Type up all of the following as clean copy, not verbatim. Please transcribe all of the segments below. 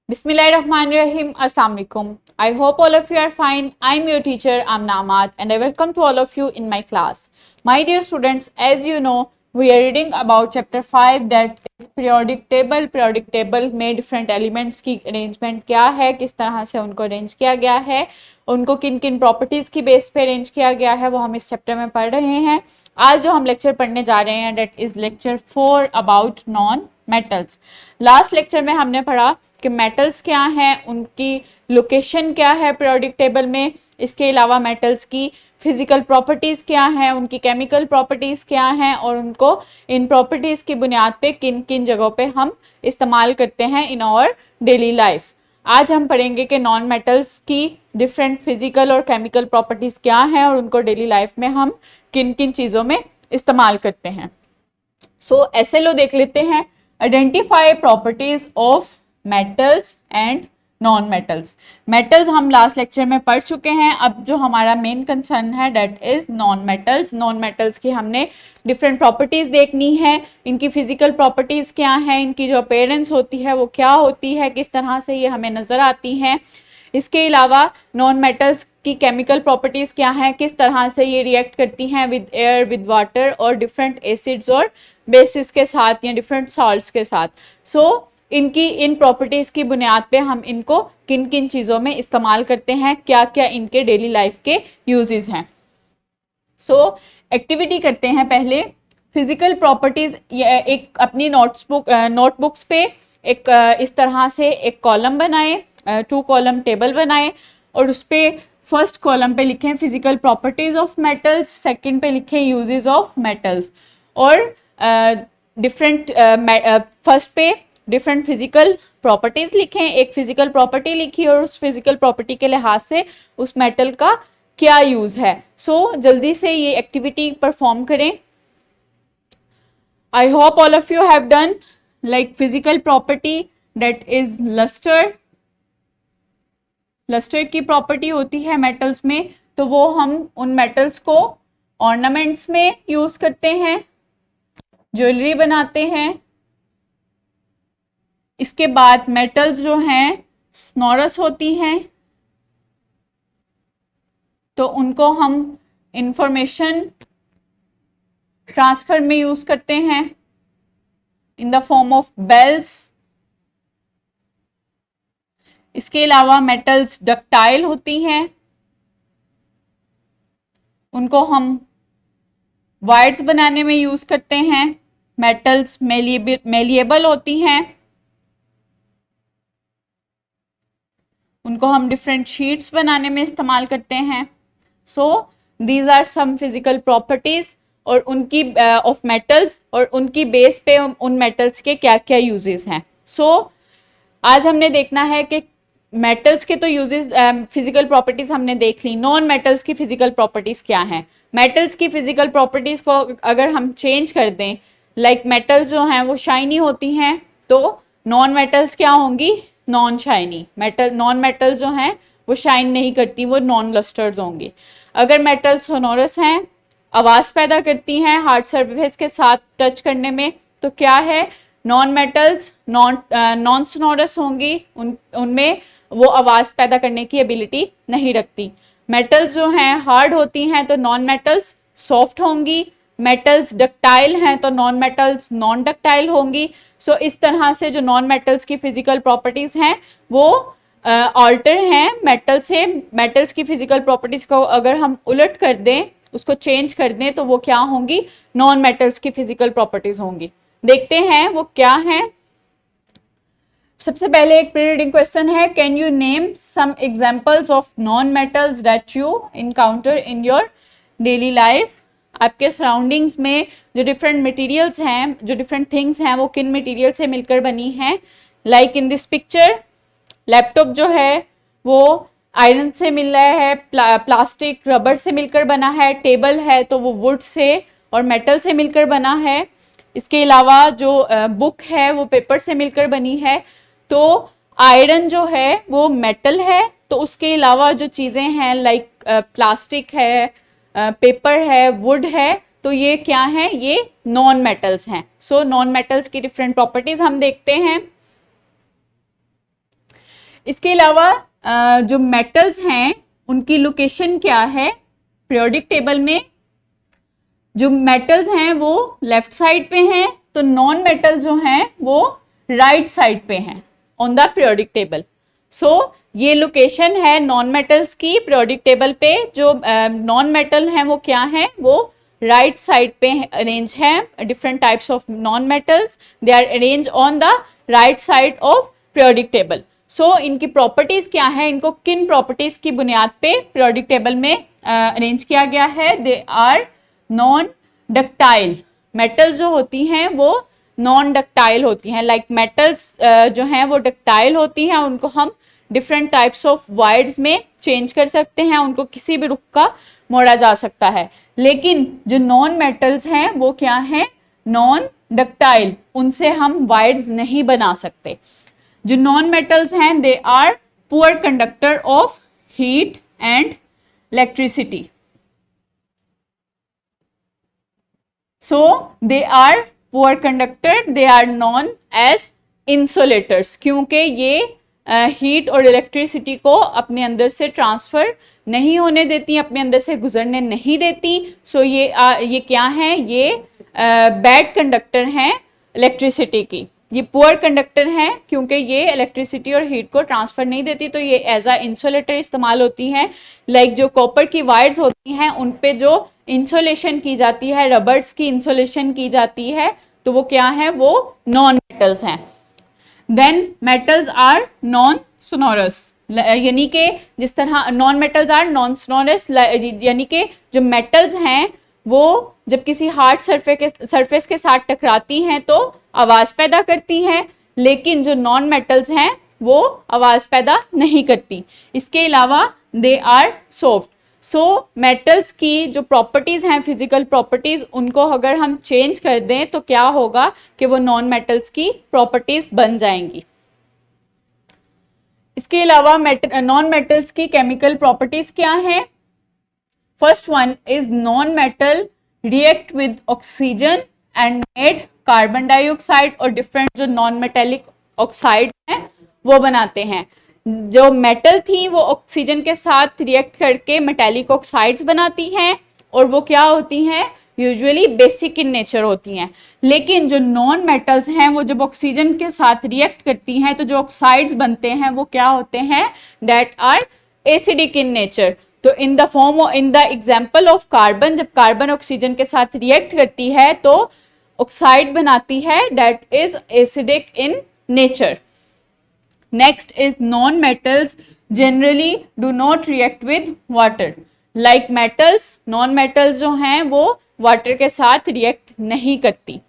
Bismillahirrahmanirrahim. Assalamu alaikum. I hope all of you are fine. I'm your teacher Amna Ahmad and I welcome to all of you in my class. My dear students, as you know, we are reading about chapter 5 that is periodic table. Periodic table में different elements की arrangement क्या है, किस तरह से उनको arrange किया गया है, उनको किन किन प्रॉपर्टीज की बेस पे अरेंज किया गया है, वो हम इस चैप्टर में पढ़ रहे हैं। आज जो हम लेक्चर पढ़ने जा रहे हैं that is lecture 4 about non metals. Last lecture में हमने पढ़ा कि मेटल्स क्या हैं, उनकी लोकेशन क्या है पीरियोडिक टेबल में, इसके अलावा मेटल्स की फिजिकल प्रॉपर्टीज क्या हैं, उनकी केमिकल प्रॉपर्टीज क्या हैं और उनको इन प्रॉपर्टीज की बुनियाद पे किन किन जगहों पे हम इस्तेमाल करते हैं इन आवर डेली लाइफ। आज हम पढ़ेंगे कि नॉन मेटल्स की डिफरेंट फिजिकल और केमिकल प्रॉपर्टीज क्या हैं और उनको डेली लाइफ में हम किन किन चीज़ों में इस्तेमाल करते हैं। सो एसएलओ देख लेते हैं, identify properties of metals and non metals. Metals हम लास्ट लेक्चर में पढ़ चुके हैं, अब जो हमारा मेन कंसर्न है that is non metals. Non metals की हमने डिफरेंट प्रॉपर्टीज देखनी है, इनकी फिजिकल प्रॉपर्टीज क्या है, इनकी जो अपीयरेंस होती है वो क्या होती है, किस तरह से ये हमें नजर आती हैं। इसके अलावा नॉन मेटल्स की केमिकल प्रॉपर्टीज क्या है, किस तरह से ये रिएक्ट करती हैं विद एयर, विद वाटर और डिफरेंट एसिड्स और बेसिस के साथ या डिफरेंट सॉल्ट्स के साथ। सो इनकी इन प्रॉपर्टीज की बुनियाद पे हम इनको किन किन चीज़ों में इस्तेमाल करते हैं, क्या क्या इनके डेली लाइफ के यूजेस हैं। सो एक्टिविटी करते हैं पहले। फिजिकल प्रॉपर्टीज एक अपनी नोटबुक्स पे एक इस तरह से एक कॉलम बनाएं, 2 कॉलम टेबल बनाएं और उस पर फर्स्ट कॉलम पे लिखें physical properties of metals, second पे लिखें यूजेस ऑफ मेटल्स और डिफरेंट फर्स्ट पे डिफरेंट फिजिकल प्रॉपर्टीज लिखें। एक फिजिकल प्रॉपर्टी लिखी और उस फिजिकल प्रॉपर्टी के लिहाज से उस मेटल का क्या यूज है। सो जल्दी से ये एक्टिविटी परफॉर्म करें। I hope all of you have done like physical property that is lustre. Lustre की प्रॉपर्टी होती है मेटल्स में, तो वो हम उन मेटल्स को ऑर्नामेंट्स में यूज करते हैं, ज्वेलरी बनाते हैं। इसके बाद मेटल्स जो हैं स्नोरस होती हैं, तो उनको हम इंफॉर्मेशन ट्रांसफर में यूज करते हैं in the form of bells. इसके अलावा मेटल्स डक्टाइल होती हैं, उनको हम वायर्स बनाने में यूज करते हैं। मेटल्स मेलिएबल होती हैं, उनको हम डिफरेंट शीट्स बनाने में इस्तेमाल करते हैं। So these are some physical properties और उनकी ऑफ मेटल्स और उनकी बेस पे उन मेटल्स के क्या क्या यूजेस हैं। सो आज हमने देखना है कि मेटल्स के तो यूजेस फिजिकल प्रॉपर्टीज हमने देख ली, नॉन मेटल्स की फिजिकल प्रॉपर्टीज क्या हैं। मेटल्स की फिजिकल प्रॉपर्टीज को अगर हम चेंज कर दें, लाइक मेटल्स जो हैं वो शाइनी होती हैं, तो नॉन मेटल्स क्या होंगी, नॉन शाइनी। नॉन मेटल्स जो हैं वो शाइन नहीं करती, वो नॉन लस्टर्स होंगी। अगर मेटल्स सोनोरस हैं, आवाज़ पैदा करती हैं हार्ड सरफेस के साथ टच करने में, तो क्या है, नॉन मेटल्स नॉन सोनोरस होंगी, उनमें वो आवाज़ पैदा करने की एबिलिटी नहीं रखती। मेटल्स जो हैं हार्ड होती हैं, तो नॉन मेटल्स सॉफ्ट होंगी। मेटल्स डक्टाइल हैं, तो नॉन मेटल्स नॉन डक्टाइल होंगी। सो इस तरह से जो नॉन मेटल्स की फिजिकल प्रॉपर्टीज हैं वो ऑल्टर हैं मेटल से। मेटल्स की फिजिकल प्रॉपर्टीज को अगर हम उलट कर दें, उसको चेंज कर दें, तो वो क्या होंगी, नॉन मेटल्स की फिजिकल प्रॉपर्टीज होंगी। देखते हैं वो क्या है। सबसे पहले एक प्री रीडिंग क्वेश्चन है, can you name some examples of non metals that you encounter in your daily life. आपके सराउंडिंग्स में जो डिफरेंट मटेरियल्स हैं, जो डिफरेंट थिंग्स हैं, वो किन मटेरियल से मिलकर बनी हैं। Like in this picture, laptop जो है वो आयरन से मिल रहा है, प्लास्टिक रबर से मिलकर बना है। टेबल है तो वो वुड से और मेटल से मिलकर बना है। इसके अलावा जो बुक है वो पेपर से मिलकर बनी है। तो आयरन जो है वो मेटल है, तो उसके अलावा जो चीज़ें हैं लाइक प्लास्टिक है, पेपर है, वुड है, तो ये क्या है, ये नॉन मेटल्स हैं। सो नॉन मेटल्स की डिफरेंट प्रॉपर्टीज हम देखते हैं। इसके अलावा जो मेटल्स हैं उनकी लोकेशन क्या है पीरियोडिक टेबल में? जो मेटल्स हैं वो लेफ्ट साइड पे हैं, तो नॉन मेटल जो हैं वो राइट साइड पे हैं on the periodic table. So ये लोकेशन है नॉन मेटल्स की पीरियोडिक टेबल पे। जो नॉन मेटल हैं वो क्या हैं, वो राइट साइड पे अरेंज है। Different types of non metals, they are arrange on the right side of periodic table. So इनकी प्रॉपर्टीज क्या है, इनको किन प्रॉपर्टीज की बुनियाद पे पीरियोडिक टेबल में अरेंज किया गया है? They are non ductile. Metals जो होती हैं वो नॉन डक्टाइल होती हैं। लाइक मेटल्स जो हैं वो डक्टाइल होती हैं, उनको हम डिफरेंट टाइप्स ऑफ वायर्स में चेंज कर सकते हैं, उनको किसी भी रुख का मोड़ा जा सकता है। लेकिन जो नॉन मेटल्स हैं वो क्या हैं, नॉन डक्टाइल, उनसे हम वायर्स नहीं बना सकते। जो नॉन मेटल्स हैं they are poor conductor of heat and electricity. So they are poor conductor, they are known as insulators, क्योंकि ये हीट और इलेक्ट्रिसिटी को अपने अंदर से ट्रांसफर नहीं होने देती, अपने अंदर से गुजरने नहीं देती। सो ये क्या है, ये बैड कंडक्टर हैं इलेक्ट्रिसिटी की। ये पुअर कंडक्टर हैं क्योंकि ये इलेक्ट्रिसिटी और हीट को ट्रांसफर नहीं देती, तो ये एज अ इंसुलेटर इस्तेमाल होती हैं। लाइक जो कॉपर की वायर्स होती हैं उन पे जो इंसुलेशन की जाती है, रबर्स की इंसुलेशन की जाती है, तो वो क्या है, वो नॉन मेटल्स हैं। Then metals are non sonorous, यानी कि जिस तरह non metals are non sonorous, यानी कि जो मेटल्स हैं वो जब किसी हार्ड सरफेस के साथ टकराती हैं तो आवाज पैदा करती हैं, लेकिन जो नॉन मेटल्स हैं वो आवाज पैदा नहीं करती। इसके अलावा they are soft. So metals की जो प्रॉपर्टीज हैं, फिजिकल प्रॉपर्टीज, उनको अगर हम चेंज कर दें तो क्या होगा कि वो नॉन मेटल्स की प्रॉपर्टीज बन जाएंगी। इसके अलावा नॉन मेटल्स की केमिकल प्रॉपर्टीज क्या हैं? First one is non metal react with oxygen and made carbon dioxide और डिफरेंट जो नॉन मेटेलिक ऑक्साइड हैं वो बनाते हैं। जो मेटल थी वो ऑक्सीजन के साथ रिएक्ट करके मेटेलिक ऑक्साइड्स बनाती हैं और वो क्या होती हैं, यूजुअली बेसिक इन नेचर होती हैं। लेकिन जो नॉन मेटल्स हैं वो जब ऑक्सीजन के साथ रिएक्ट करती हैं तो जो ऑक्साइड्स बनते हैं वो क्या होते हैं, that are acidic in nature. तो in the example of carbon, जब कार्बन ऑक्सीजन के साथ रिएक्ट करती है तो ऑक्साइड बनाती है that is acidic in nature. Next is non-metals generally do not react with water. Like metals, non-metals जो हैं वो water के साथ react नहीं करती।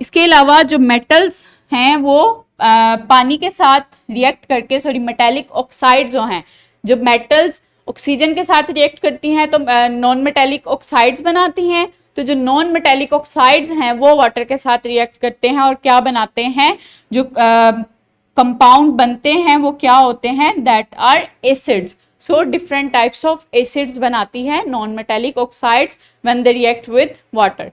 इसके अलावा जो metals हैं वो पानी के साथ react करके metallic oxide जो हैं, जब metals ऑक्सीजन के साथ रिएक्ट करती हैं तो नॉन मेटेलिक ऑक्साइड्स बनाती हैं। तो जो नॉन मेटेलिक ऑक्साइड्स हैं वो वाटर के साथ रिएक्ट करते हैं और क्या बनाते हैं, जो कंपाउंड बनते हैं वो क्या होते हैं, that are acids. So different types of acids बनाती है non metallic oxides when they react with water.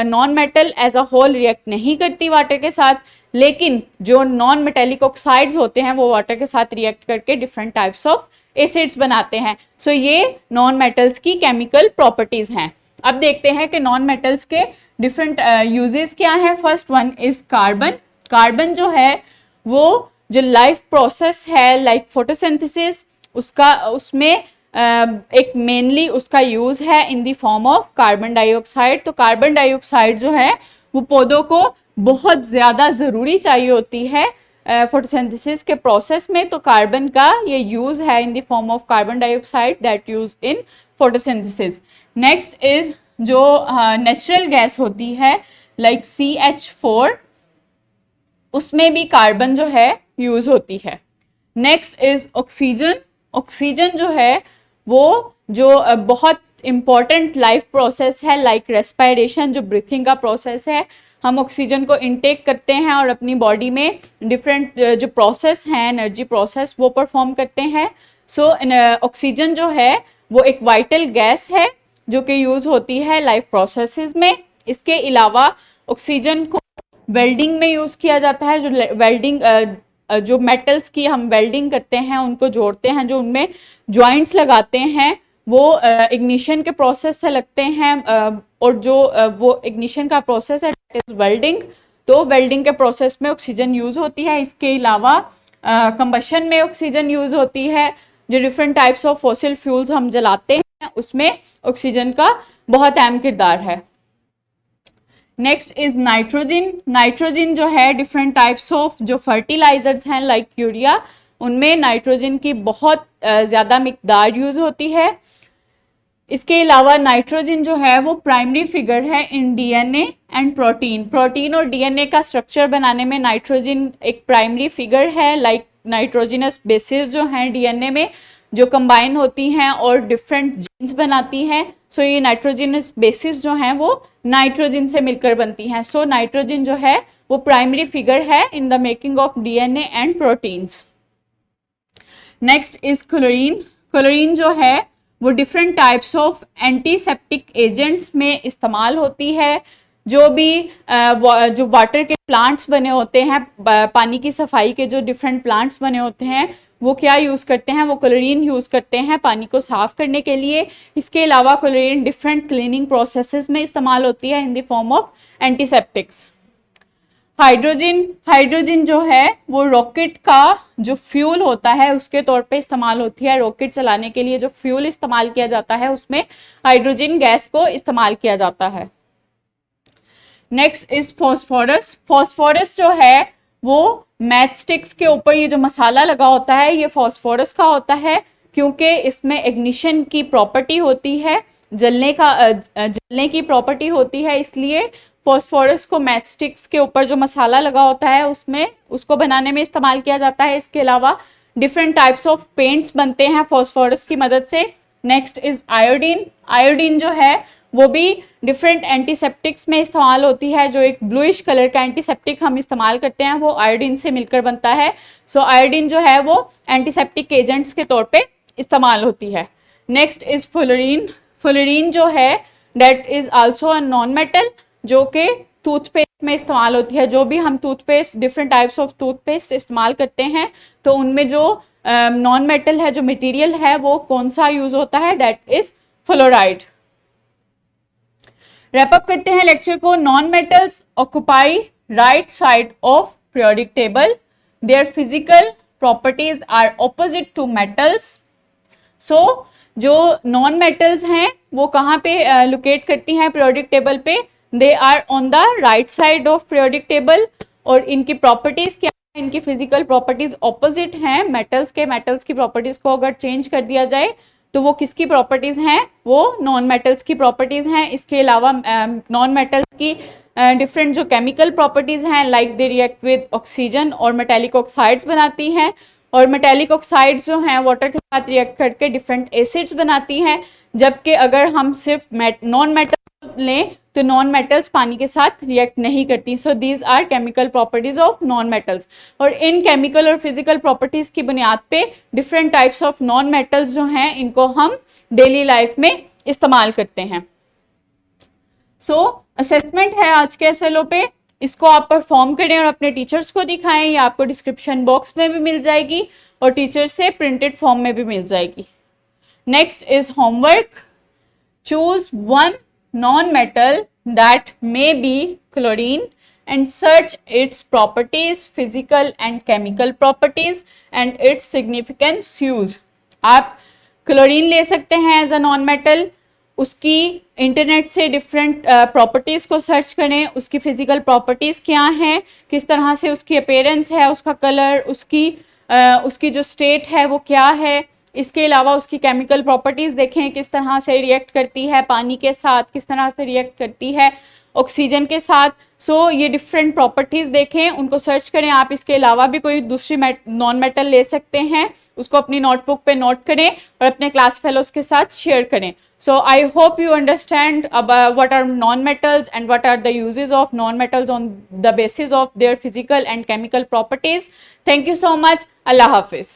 Non metal as a whole react नहीं करती वाटर के साथ, लेकिन जो नॉन मेटेलिक ऑक्साइड्स होते हैं वो वाटर के साथ रिएक्ट करके डिफरेंट टाइप्स ऑफ एसिड्स बनाते हैं। सो ये नॉन मेटल्स की केमिकल प्रॉपर्टीज हैं। अब देखते हैं कि नॉन मेटल्स के डिफरेंट यूजेस क्या हैं। First one is carbon. Carbon जो है वो जो लाइफ प्रोसेस है लाइक फोटोसिंथेसिस, उसमें एक मेनली उसका यूज है इन the form of carbon dioxide. तो कार्बन डाइऑक्साइड जो है वो पौधों को बहुत ज़्यादा ज़रूरी चाहिए होती है फोटोसिंथेसिस के प्रोसेस में, तो कार्बन का ये यूज है इन the form of carbon dioxide that use in photosynthesis. Next is जो नेचुरल गैस होती है लाइक CH4, उसमें भी कार्बन जो है यूज होती है। Next is oxygen. ऑक्सीजन जो है वो जो बहुत इंपॉर्टेंट लाइफ प्रोसेस है लाइक रेस्पिरेशन, जो ब्रीथिंग का प्रोसेस है, हम ऑक्सीजन को इनटेक करते हैं और अपनी बॉडी में डिफरेंट जो प्रोसेस हैं, एनर्जी प्रोसेस, वो परफॉर्म करते हैं। सो ऑक्सीजन जो है वो एक वाइटल गैस है जो कि यूज होती है लाइफ प्रोसेसेस में। इसके अलावा ऑक्सीजन को वेल्डिंग में यूज किया जाता है। जो वेल्डिंग जो मेटल्स की हम वेल्डिंग करते हैं, उनको जोड़ते हैं, जो उनमें जॉइंट्स लगाते हैं, वो इग्निशन के प्रोसेस से लगते हैं, और जो वो इग्निशन का प्रोसेस है दैट इज वेल्डिंग। तो वेल्डिंग के प्रोसेस में ऑक्सीजन यूज होती है। इसके अलावा कंबशन में ऑक्सीजन यूज होती है। जो different types of fossil fuels हम जलाते हैं उसमें ऑक्सीजन का बहुत अहम किरदार है। Next is nitrogen. नाइट्रोजन जो है डिफरेंट टाइप्स ऑफ जो फर्टिलाइजर्स हैं लाइक यूरिया, उनमें नाइट्रोजन की बहुत ज़्यादा मिकदार यूज होती है। इसके अलावा नाइट्रोजन जो है वो प्राइमरी फिगर है in DNA and protein. Protein और डीएनए का स्ट्रक्चर बनाने में नाइट्रोजन एक प्राइमरी फिगर है। लाइक नाइट्रोजनस बेसिस जो हैं डीएनए में जो कंबाइन होती हैं और डिफरेंट जीन्स बनाती हैं। सो ये नाइट्रोजनस बेसिस जो हैं वो नाइट्रोजन से मिलकर बनती हैं। सो नाइट्रोजन जो है वो प्राइमरी फिगर है in the making of DNA and proteins. Next is chlorine. Chlorine जो है वो different types of antiseptic agents में इस्तेमाल होती है। जो भी जो वाटर के प्लांट्स बने होते हैं, पानी की सफाई के जो डिफरेंट प्लांट्स बने होते हैं, वो क्या यूज़ करते हैं, वो क्लोरीन यूज़ करते हैं पानी को साफ़ करने के लिए। इसके अलावा क्लोरीन डिफरेंट क्लीनिंग प्रोसेसेस में इस्तेमाल होती है इन the form of antiseptics. Hydrogen. Hydrogen जो है वो रॉकेट का जो फ्यूल होता है उसके तौर पे इस्तेमाल होती है। रॉकेट चलाने के लिए जो फ्यूल इस्तेमाल किया जाता है उसमें हाइड्रोजन गैस को इस्तेमाल किया जाता है। Next is phosphorus. फॉस्फोरस जो है वो मैच स्टिक्स के ऊपर ये जो मसाला लगा होता है ये फॉस्फोरस का होता है, क्योंकि इसमें इग्निशन की प्रॉपर्टी होती है, जलने की प्रॉपर्टी होती है। इसलिए फॉस्फोरस को मैच स्टिक्स के ऊपर जो मसाला लगा होता है उसमें उसको बनाने में इस्तेमाल किया जाता है। इसके अलावा डिफरेंट टाइप्स ऑफ पेंट्स बनते हैं फॉस्फोरस की मदद से। Next is iodine. आयोडीन जो है वो भी डिफरेंट एंटीसेप्टिक्स में इस्तेमाल होती है। जो एक ब्लूइश कलर का एंटीसेप्टिक हम इस्तेमाल करते हैं वो आयोडीन से मिलकर बनता है। सो आयोडीन जो है वो एंटीसेप्टिक एजेंट्स के तौर पे इस्तेमाल होती है। Next is fluorine. फ्लोरीन जो है that is also a non metal, जो कि टूथपेस्ट में इस्तेमाल होती है। जो भी हम toothpaste different types of toothpaste इस्तेमाल करते हैं तो उनमें जो नॉन मेटल है, जो मटेरियल है, वो कौन सा यूज होता है, डेट इज फ्लोराइड। रैपअप करते हैं लेक्चर को। Non metals occupy right side of periodic table. Their physical properties are opposite to metals. So जो नॉन मेटल्स हैं वो कहाँ पे लोकेट करती हैं पीरियोडिक टेबल पे, they are on the right side of periodic table. और इनकी प्रॉपर्टीज क्या है, इनकी फिजिकल प्रॉपर्टीज ऑपोजिट हैं मेटल्स के। मेटल्स की प्रॉपर्टीज को अगर चेंज कर दिया जाए तो वो किसकी प्रॉपर्टीज हैं, वो नॉन मेटल्स की प्रॉपर्टीज हैं। इसके अलावा नॉन मेटल्स की डिफरेंट जो केमिकल प्रॉपर्टीज हैं, like they react with oxygen और मेटेलिक ऑक्साइड्स बनाती हैं। और मेटेलिक ऑक्साइड्स जो हैं वाटर के साथ रिएक्ट करके डिफरेंट एसिड्स बनाती हैं। जबकि अगर हम सिर्फ नॉन मेटल लें तो नॉन मेटल्स पानी के साथ रिएक्ट नहीं करती। So these are chemical properties of non metals. और इन केमिकल और फिजिकल प्रॉपर्टीज की बुनियाद पे different types of non metals जो हैं इनको हम डेली लाइफ में इस्तेमाल करते हैं। सो असेसमेंट है आज के एसएलओ पे, इसको आप परफॉर्म करें और अपने टीचर्स को दिखाएं। ये आपको डिस्क्रिप्शन बॉक्स में भी मिल जाएगी और टीचर से प्रिंटेड फॉर्म में भी मिल जाएगी। Next is homework. Choose one non-metal that may be chlorine and search its properties, physical and chemical properties and its significance use। आप क्लोरीन ले सकते हैं एज अ नॉन मेटल, उसकी इंटरनेट से डिफरेंट प्रॉपर्टीज़ को सर्च करें, उसकी physical properties क्या हैं, किस तरह से उसकी अपीयरेंस है, उसका कलर, उसकी जो स्टेट है वो क्या है। इसके अलावा उसकी केमिकल प्रॉपर्टीज़ देखें, किस तरह से रिएक्ट करती है पानी के साथ, किस तरह से रिएक्ट करती है ऑक्सीजन के साथ। सो ये डिफरेंट प्रॉपर्टीज़ देखें, उनको सर्च करें। आप इसके अलावा भी कोई दूसरी नॉन मेटल ले सकते हैं, उसको अपनी नोटबुक पे नोट करें और अपने क्लास फेलोज के साथ शेयर करें। So I hope you understand about what are non-metals and what are the uses of non-metals on the basis of their physical and chemical properties. Thank you so much. Allah Hafiz.